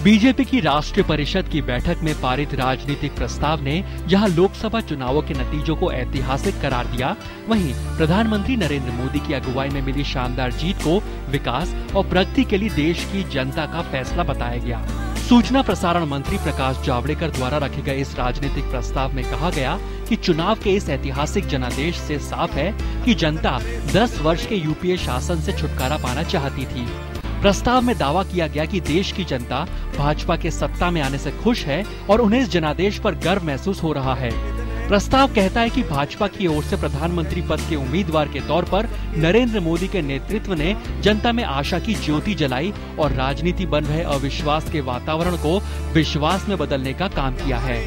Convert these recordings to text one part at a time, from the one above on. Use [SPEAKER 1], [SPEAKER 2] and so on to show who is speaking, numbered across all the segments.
[SPEAKER 1] BJP की राष्ट्रीय परिषद की बैठक में पारित राजनीतिक प्रस्ताव ने जहां लोकसभा चुनावों के नतीजों को ऐतिहासिक करार दिया, वहीं प्रधानमंत्री नरेंद्र मोदी की अगुवाई में मिली शानदार जीत को विकास और प्रगति के लिए देश की जनता का फैसला बताया गया। सूचना प्रसारण मंत्री प्रकाश जावड़ेकर द्वारा रखे गए इस राजनीतिक प्रस्ताव में कहा गया कि चुनाव के इस ऐतिहासिक जनादेश से साफ है कि जनता 10 वर्ष के यूपीए शासन से छुटकारा पाना चाहती थी। प्रस्ताव में दावा किया गया कि देश की जनता भाजपा के सत्ता में आने से खुश है और उन्हें इस जनादेश पर गर्व महसूस हो रहा है। प्रस्ताव कहता है कि भाजपा की ओर से प्रधानमंत्री पद के उम्मीदवार के तौर पर नरेंद्र मोदी के नेतृत्व ने जनता में आशा की ज्योति जलाई और राजनीति बन रहे अविश्वास के वातावरण को विश्वास में बदलने का काम किया है।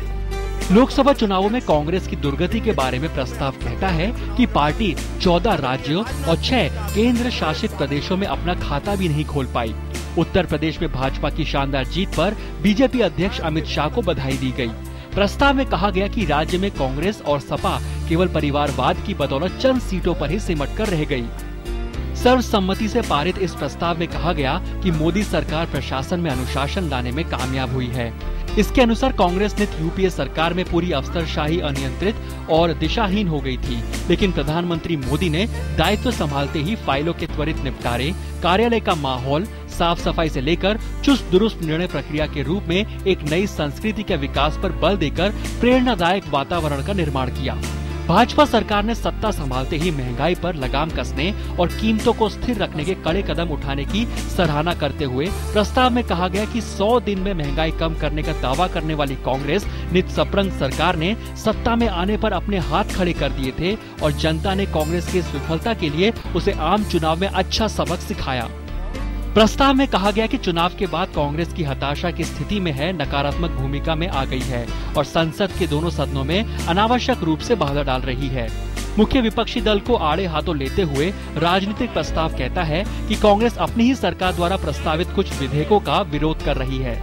[SPEAKER 1] लोकसभा चुनावों में कांग्रेस की दुर्गति के बारे में प्रस्ताव कहता है कि पार्टी 14 राज्यों और 6 केंद्र शासित प्रदेशों में अपना खाता भी नहीं खोल पाई। उत्तर प्रदेश में भाजपा की शानदार जीत पर बीजेपी अध्यक्ष अमित शाह को बधाई दी गई। प्रस्ताव में कहा गया कि राज्य में कांग्रेस और सपा केवल परिवारवाद की बदौलत चंद सीटों पर ही सिमट कर रह गई। सर्वसम्मति से पारित इस प्रस्ताव में कहा गया कि मोदी सरकार प्रशासन में अनुशासन लाने में कामयाब हुई है। इसके अनुसार कांग्रेस ने यूपीए सरकार में पूरी अफसरशाही अनियंत्रित और दिशाहीन हो गई थी, लेकिन प्रधानमंत्री मोदी ने दायित्व संभालते ही फाइलों के त्वरित निपटारे, कार्यालय का माहौल, साफ सफाई से लेकर चुस्त दुरुस्त निर्णय प्रक्रिया के रूप में एक नई संस्कृति के विकास पर बल देकर प्रेरणादायक वातावरण का निर्माण किया। भाजपा सरकार ने सत्ता संभालते ही महंगाई पर लगाम कसने और कीमतों को स्थिर रखने के कड़े कदम उठाने की सराहना करते हुए प्रस्ताव में कहा गया कि 100 दिन में महंगाई कम करने का दावा करने वाली कांग्रेस नितसप्रंग सरकार ने सत्ता में आने पर अपने हाथ खड़े कर दिए थे और जनता ने कांग्रेस की इस विफलता के लिए उसे आम चुनाव में अच्छा सबक सिखाया। प्रस्ताव में कहा गया कि चुनाव के बाद कांग्रेस की हताशा की स्थिति में है, नकारात्मक भूमिका में आ गई है और संसद के दोनों सदनों में अनावश्यक रूप से बाधा डाल रही है। मुख्य विपक्षी दल को आड़े हाथों लेते हुए राजनीतिक प्रस्ताव कहता है कि कांग्रेस अपनी ही सरकार द्वारा प्रस्तावित कुछ विधेयकों का विरोध कर रही है।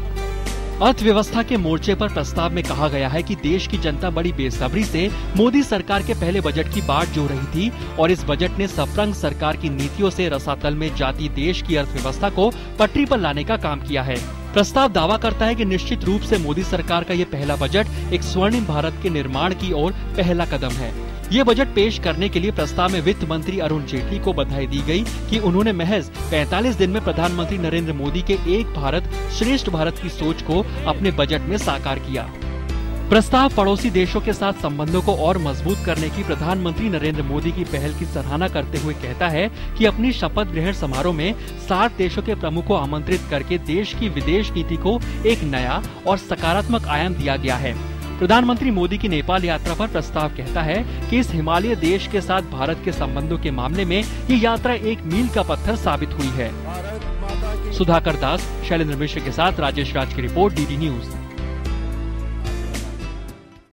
[SPEAKER 1] अर्थव्यवस्था के मोर्चे पर प्रस्ताव में कहा गया है कि देश की जनता बड़ी बेसब्री से मोदी सरकार के पहले बजट की बाट जो रही थी और इस बजट ने सपरंग सरकार की नीतियों से रसातल में जाती देश की अर्थव्यवस्था को पटरी पर लाने का काम किया है। प्रस्ताव दावा करता है कि निश्चित रूप से मोदी सरकार का ये पहला बजट एक स्वर्णिम भारत के निर्माण की ओर पहला कदम है। ये बजट पेश करने के लिए प्रस्ताव में वित्त मंत्री अरुण जेटली को बधाई दी गई कि उन्होंने महज 45 दिन में प्रधानमंत्री नरेंद्र मोदी के एक भारत श्रेष्ठ भारत की सोच को अपने बजट में साकार किया। प्रस्ताव पड़ोसी देशों के साथ संबंधों को और मजबूत करने की प्रधानमंत्री नरेंद्र मोदी की पहल की सराहना करते हुए कहता है कि अपनी शपथ ग्रहण समारोह में 60 देशों के प्रमुखों को आमंत्रित करके देश की विदेश नीति को एक नया और सकारात्मक आयाम दिया गया है। प्रधानमंत्री मोदी की नेपाल यात्रा पर प्रस्ताव कहता है कि इस हिमालय देश के साथ भारत के संबंधों के मामले में ये यात्रा एक मील का पत्थर साबित हुई है। सुधाकर दास, शैलेंद्र मिश्र के साथ राजेश राज की रिपोर्ट, डीडी न्यूज।